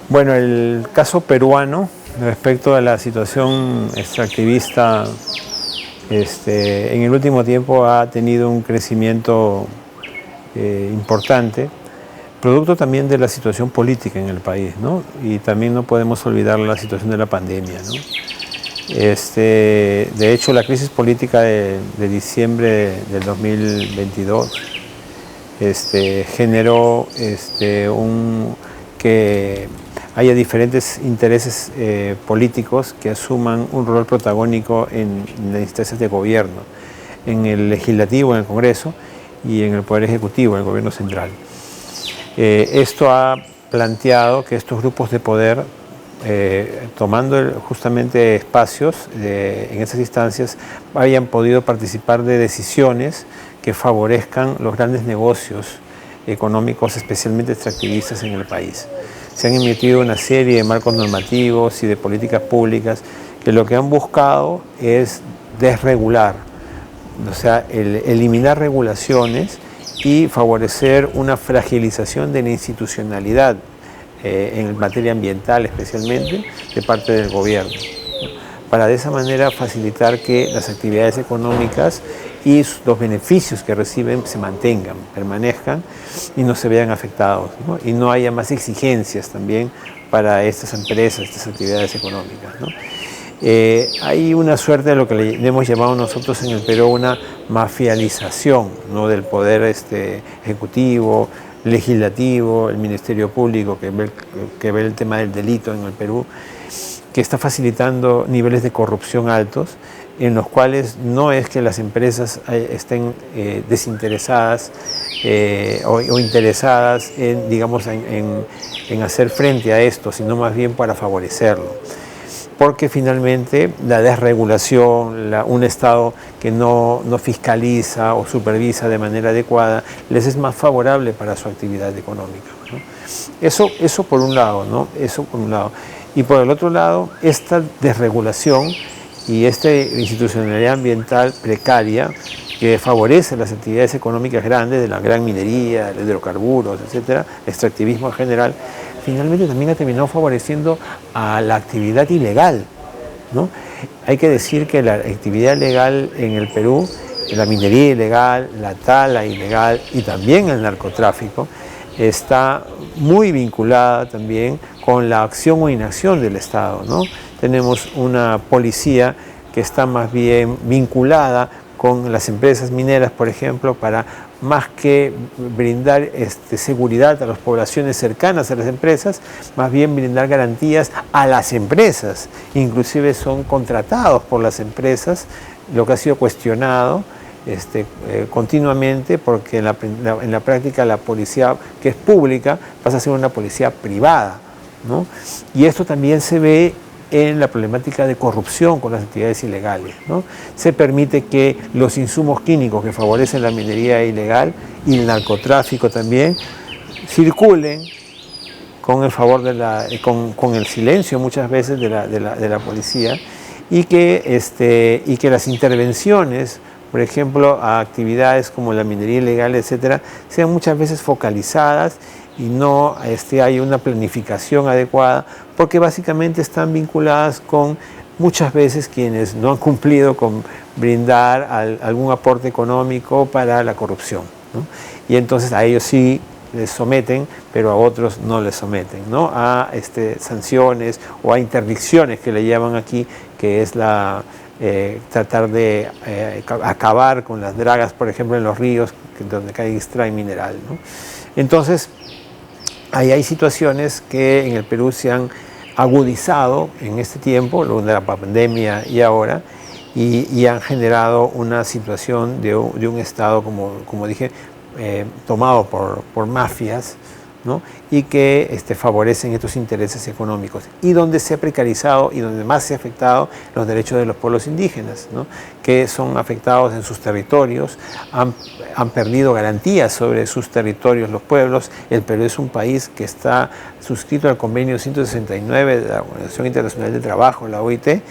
Bueno, el caso peruano respecto a la situación extractivista en el último tiempo ha tenido un crecimiento importante, producto también de la situación política en el país, ¿no? Y también no podemos olvidar la situación de la pandemia, ¿no? De hecho, la crisis política de diciembre del 2022 generó que haya diferentes intereses políticos que asuman un rol protagónico en las instancias de gobierno, en el legislativo, en el Congreso, y en el Poder Ejecutivo, en el Gobierno Central. Esto ha planteado que estos grupos de poder, tomando justamente espacios en esas instancias, hayan podido participar de decisiones que favorezcan los grandes negocios económicos, especialmente extractivistas en el país. Se han emitido una serie de marcos normativos y de políticas públicas que lo que han buscado es desregular, o sea, eliminar regulaciones y favorecer una fragilización de la institucionalidad en materia ambiental especialmente de parte del gobierno, para de esa manera facilitar que las actividades económicas y los beneficios que reciben se mantengan, permanezcan y no se vean afectados, ¿no? Y no haya más exigencias también para estas empresas, estas actividades económicas, ¿no? Hay una suerte de lo que le hemos llamado nosotros en el Perú una mafialización, ¿no? Del poder ejecutivo, legislativo, el Ministerio Público que ve el tema del delito en el Perú, que está facilitando niveles de corrupción altos, en los cuales no es que las empresas estén desinteresadas o interesadas en, digamos, en hacer frente a esto, sino más bien para favorecerlo. Porque finalmente la desregulación, un Estado que no fiscaliza o supervisa de manera adecuada, les es más favorable para su actividad económica, ¿no? Eso por un lado, ¿no? Eso por un lado. Y por el otro lado, esta desregulación y esta institucionalidad ambiental precaria que favorece las actividades económicas grandes de la gran minería, de hidrocarburos, etcétera, extractivismo en general, finalmente también ha terminado favoreciendo a la actividad ilegal, ¿no? Hay que decir que la actividad legal en el Perú, la minería ilegal, la tala ilegal y también el narcotráfico, está muy vinculada también con la acción o inacción del Estado, ¿no? Tenemos una policía que está más bien vinculada con las empresas mineras, por ejemplo, para más que brindar seguridad a las poblaciones cercanas a las empresas, más bien brindar garantías a las empresas. Inclusive son contratados por las empresas, lo que ha sido cuestionado continuamente, porque en la práctica la policía que es pública pasa a ser una policía privada, ¿no? Y esto también se ve en la problemática de corrupción con las actividades ilegales, ¿no? Se permite que los insumos químicos que favorecen la minería ilegal y el narcotráfico también circulen con el favor con el silencio muchas veces de la policía, y que las intervenciones, por ejemplo, a actividades como la minería ilegal, etcétera, sean muchas veces focalizadas y no hay una planificación adecuada, porque básicamente están vinculadas con muchas veces quienes no han cumplido con brindar algún aporte económico para la corrupción, ¿no? Y entonces a ellos sí les someten, pero a otros no les someten, ¿no? A sanciones o a interdicciones que le llaman aquí, que es tratar de acabar con las dragas, por ejemplo, en los ríos donde extraen mineral, ¿no? Entonces, ahí hay situaciones que en el Perú se han agudizado en este tiempo, luego de la pandemia y ahora, y han generado una situación de un Estado, como dije, tomado por mafias, ¿no? Y que favorecen estos intereses económicos, y donde se ha precarizado y donde más se ha afectado los derechos de los pueblos indígenas, ¿no? Que son afectados en sus territorios, han perdido garantías sobre sus territorios los pueblos. El Perú es un país que está suscrito al convenio 169 de la Organización Internacional del Trabajo, la OIT,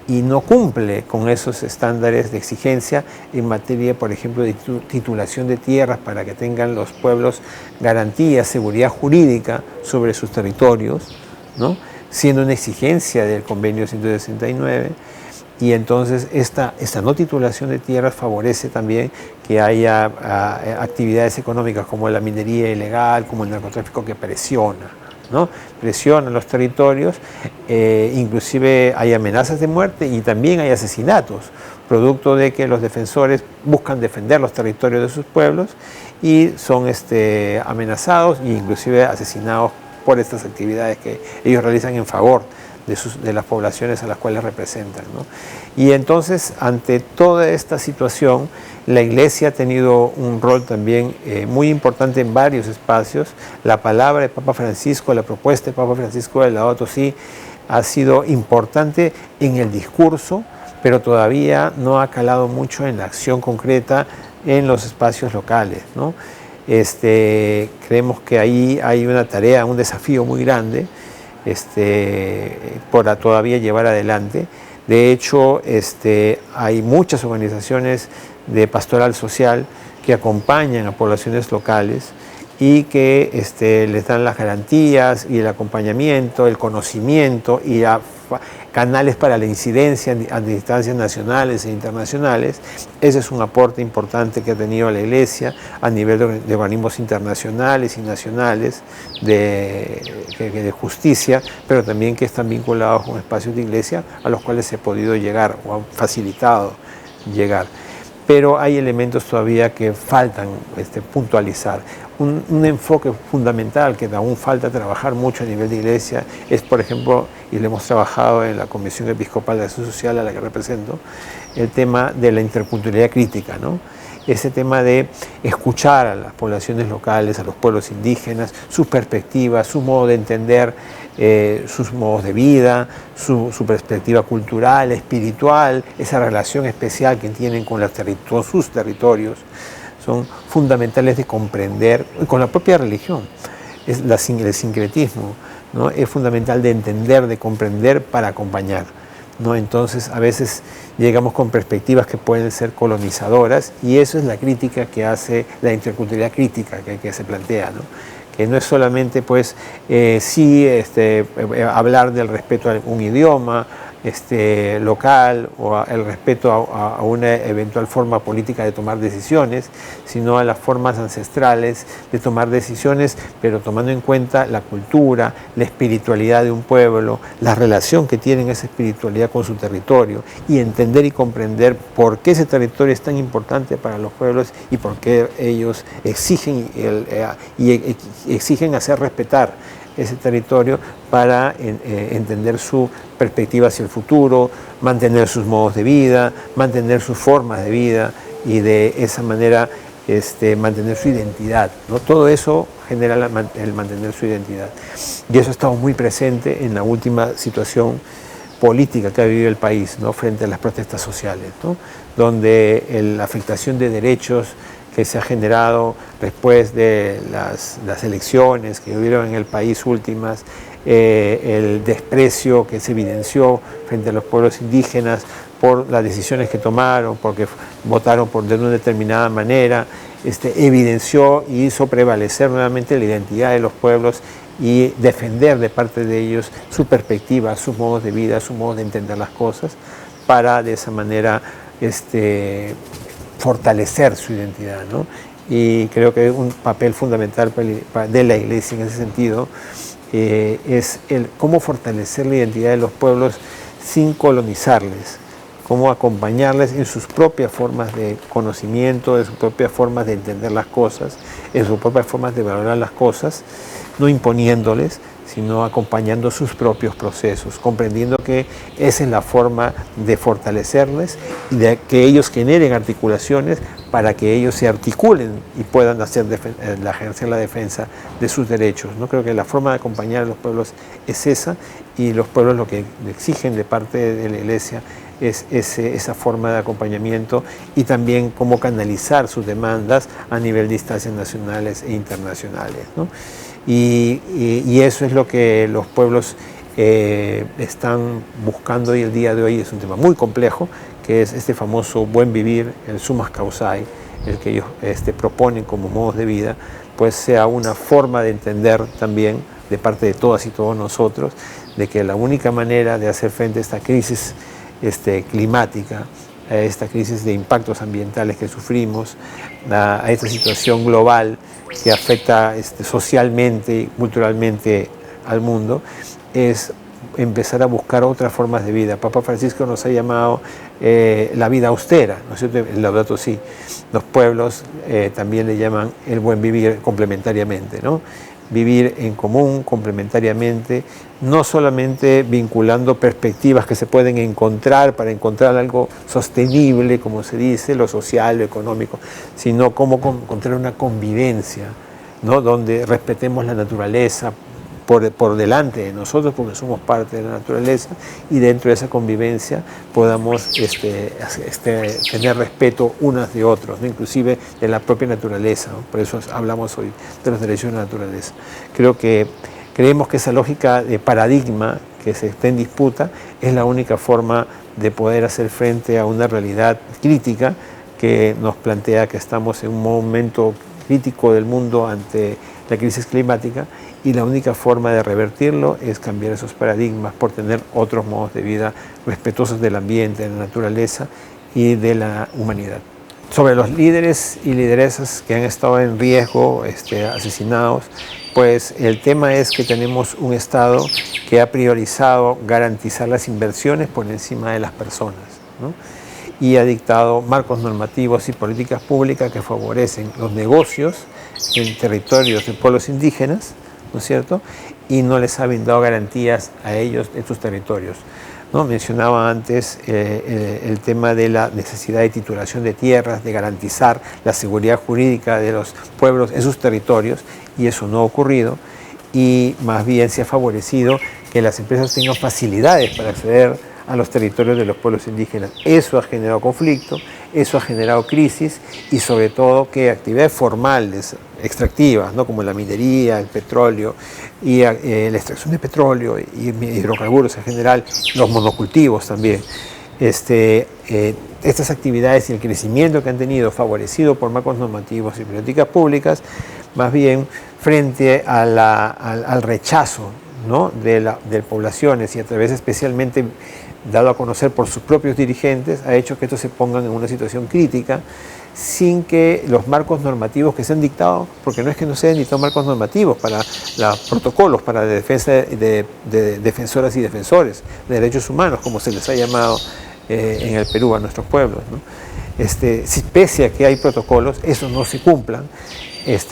y no cumple con esos estándares de exigencia en materia, por ejemplo, de titulación de tierras para que tengan los pueblos garantías, seguridad jurídica sobre sus territorios, ¿no? Siendo una exigencia del convenio 169. Y entonces esta no titulación de tierras favorece también que haya actividades económicas como la minería ilegal, como el narcotráfico, que presiona, ¿no? Presiona los territorios, inclusive hay amenazas de muerte y también hay asesinatos, producto de que los defensores buscan defender los territorios de sus pueblos y son amenazados e inclusive asesinados por estas actividades que ellos realizan en favor de las poblaciones a las cuales representan, ¿no? Y entonces, ante toda esta situación, la Iglesia ha tenido un rol también muy importante en varios espacios. La palabra de Papa Francisco, la propuesta de Papa Francisco de Laudato Si, ha sido importante en el discurso, pero todavía no ha calado mucho en la acción concreta en los espacios locales, ¿no? Creemos que ahí hay una tarea, un desafío muy grande por todavía llevar adelante. De hecho, hay muchas organizaciones de pastoral social que acompañan a poblaciones locales y que les dan las garantías y el acompañamiento, el conocimiento y canales para la incidencia a instancias nacionales e internacionales. Ese es un aporte importante que ha tenido la Iglesia a nivel de organismos internacionales y nacionales de justicia, pero también que están vinculados con espacios de Iglesia a los cuales se ha podido llegar o han facilitado llegar. Pero hay elementos todavía que faltan puntualizar. Un enfoque fundamental que aún falta trabajar mucho a nivel de Iglesia es, por ejemplo, y lo hemos trabajado en la Comisión Episcopal de Acción Social a la que represento, el tema de la interculturalidad crítica, ¿no? Ese tema de escuchar a las poblaciones locales, a los pueblos indígenas, sus perspectivas, su modo de entender sus modos de vida, su perspectiva cultural, espiritual, esa relación especial que tienen con sus territorios, son fundamentales de comprender, con la propia religión, es el sincretismo, ¿no? Es fundamental de entender, de comprender para acompañar, ¿no? Entonces a veces llegamos con perspectivas que pueden ser colonizadoras y eso es la crítica que hace la interculturalidad crítica que se plantea, ¿no? Que no es solamente pues hablar del respeto a un idioma local o el respeto a una eventual forma política de tomar decisiones, sino a las formas ancestrales de tomar decisiones, pero tomando en cuenta la cultura, la espiritualidad de un pueblo, la relación que tiene esa espiritualidad con su territorio y entender y comprender por qué ese territorio es tan importante para los pueblos y por qué ellos exigen hacer respetar ese territorio para entender su perspectiva hacia el futuro, mantener sus modos de vida, mantener sus formas de vida y de esa manera mantener su identidad, ¿no? Todo eso genera el mantener su identidad. Y eso ha estado muy presente en la última situación política que ha vivido el país, ¿no? Frente a las protestas sociales, ¿no? Donde la afectación de derechos que se ha generado después de las elecciones que hubieron en el país últimas, el desprecio que se evidenció frente a los pueblos indígenas por las decisiones que tomaron, porque votaron de una determinada manera, evidenció y hizo prevalecer nuevamente la identidad de los pueblos y defender de parte de ellos su perspectiva, sus modos de vida, su modo de entender las cosas, para de esa manera fortalecer su identidad, ¿no? Y creo que un papel fundamental de la Iglesia en ese sentido es cómo fortalecer la identidad de los pueblos sin colonizarles, cómo acompañarles en sus propias formas de conocimiento, en sus propias formas de entender las cosas, en sus propias formas de valorar las cosas, no imponiéndoles, sino acompañando sus propios procesos, comprendiendo que esa es la forma de fortalecerles y de que ellos generen articulaciones para que ellos se articulen y puedan ejercer la defensa de sus derechos, ¿no? Creo que la forma de acompañar a los pueblos es esa, y los pueblos lo que exigen de parte de la Iglesia es esa forma de acompañamiento y también cómo canalizar sus demandas a nivel de instancias nacionales e internacionales, ¿no? Y eso es lo que los pueblos están buscando hoy, el día de hoy. Es un tema muy complejo, que es este famoso buen vivir, el summa causae, el que ellos proponen como modos de vida, pues sea una forma de entender también de parte de todas y todos nosotros, de que la única manera de hacer frente a esta crisis climática, a esta crisis de impactos ambientales que sufrimos, a esta situación global que afecta socialmente y culturalmente al mundo, es empezar a buscar otras formas de vida. Papa Francisco nos ha llamado la vida austera, ¿no es cierto? El Laudato Si. Los pueblos también le llaman el buen vivir complementariamente, ¿no? Vivir en común, complementariamente, no solamente vinculando perspectivas que se pueden encontrar para encontrar algo sostenible, como se dice, lo social, lo económico, sino cómo encontrar una convivencia, ¿no? Donde respetemos la naturaleza por delante de nosotros, porque somos parte de la naturaleza, y dentro de esa convivencia podamos tener respeto unos de otros, ¿no? Inclusive de la propia naturaleza, ¿no? Por eso hablamos hoy de los derechos de la naturaleza. Creemos que esa lógica de paradigma que se está en disputa es la única forma de poder hacer frente a una realidad crítica que nos plantea que estamos en un momento crítico del mundo ante la crisis climática, y la única forma de revertirlo es cambiar esos paradigmas por tener otros modos de vida respetuosos del ambiente, de la naturaleza y de la humanidad. Sobre los líderes y lideresas que han estado en riesgo, asesinados, pues el tema es que tenemos un Estado que ha priorizado garantizar las inversiones por encima de las personas, ¿no? Y ha dictado marcos normativos y políticas públicas que favorecen los negocios en territorios de pueblos indígenas, ¿no es cierto? Y no les ha brindado garantías a ellos en sus territorios, ¿no? Mencionaba antes el tema de la necesidad de titulación de tierras, de garantizar la seguridad jurídica de los pueblos en sus territorios, y eso no ha ocurrido, y más bien se ha favorecido que las empresas tengan facilidades para acceder a los territorios de los pueblos indígenas. Eso ha generado conflicto, eso ha generado crisis, y sobre todo que actividades formales, extractivas, ¿no? Como la minería, el petróleo, y la extracción de petróleo y hidrocarburos en general, los monocultivos también. Estas actividades y el crecimiento que han tenido, favorecido por marcos normativos y políticas públicas, más bien frente a al rechazo, ¿no? de poblaciones, y a través especialmente dado a conocer por sus propios dirigentes, ha hecho que estos se pongan en una situación crítica sin que los marcos normativos que se han dictado, porque no es que no se hayan dictado marcos normativos para los protocolos para la defensa de defensoras y defensores de derechos humanos, como se les ha llamado en el Perú a nuestros pueblos, ¿no? Si pese a que hay protocolos, esos no se cumplan,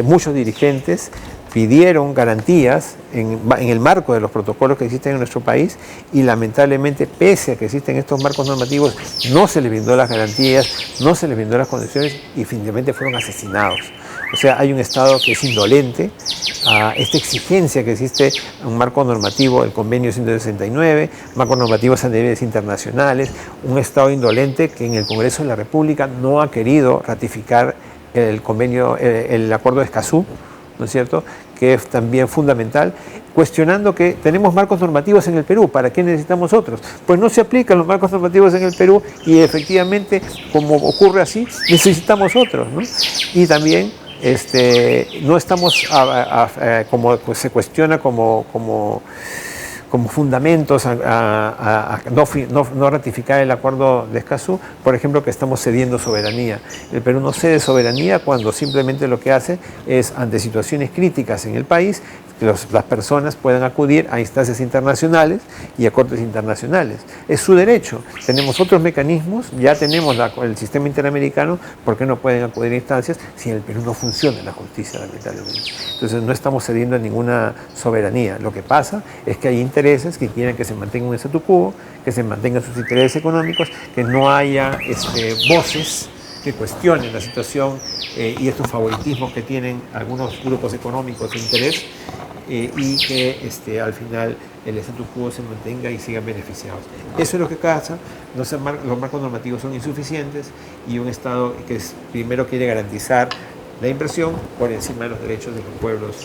muchos dirigentes pidieron garantías en el marco de los protocolos que existen en nuestro país, y lamentablemente, pese a que existen estos marcos normativos, no se les brindó las garantías, no se les brindó las condiciones, y finalmente fueron asesinados. O sea, hay un Estado que es indolente a esta exigencia que existe, un marco normativo, el convenio 169, marcos normativos a niveles internacionales, un Estado indolente que en el Congreso de la República no ha querido ratificar el convenio, el acuerdo de Escazú, ¿no es cierto?, que es también fundamental, cuestionando que tenemos marcos normativos en el Perú, ¿para qué necesitamos otros? Pues no se aplican los marcos normativos en el Perú, y efectivamente, como ocurre así, necesitamos otros, ¿no? Y también no estamos, como se cuestiona como fundamentos a no ratificar el acuerdo de Escazú, por ejemplo, que estamos cediendo soberanía. El Perú no cede soberanía cuando simplemente lo que hace es, ante situaciones críticas en el país, que las personas puedan acudir a instancias internacionales y a cortes internacionales. Es su derecho. Tenemos otros mecanismos, ya tenemos el sistema interamericano, ¿por qué no pueden acudir a instancias si en el Perú no funciona la justicia, lamentablemente? Entonces no estamos cediendo a ninguna soberanía. Lo que pasa es que hay intereses que quieren que se mantenga un statu quo, que se mantengan sus intereses económicos, que no haya voces que cuestionen la situación y estos favoritismos que tienen algunos grupos económicos de interés, y que al final el statu quo se mantenga y sigan beneficiados. Eso es lo que pasa. Los marcos normativos son insuficientes, y un Estado que primero quiere garantizar la inversión por encima de los derechos de los pueblos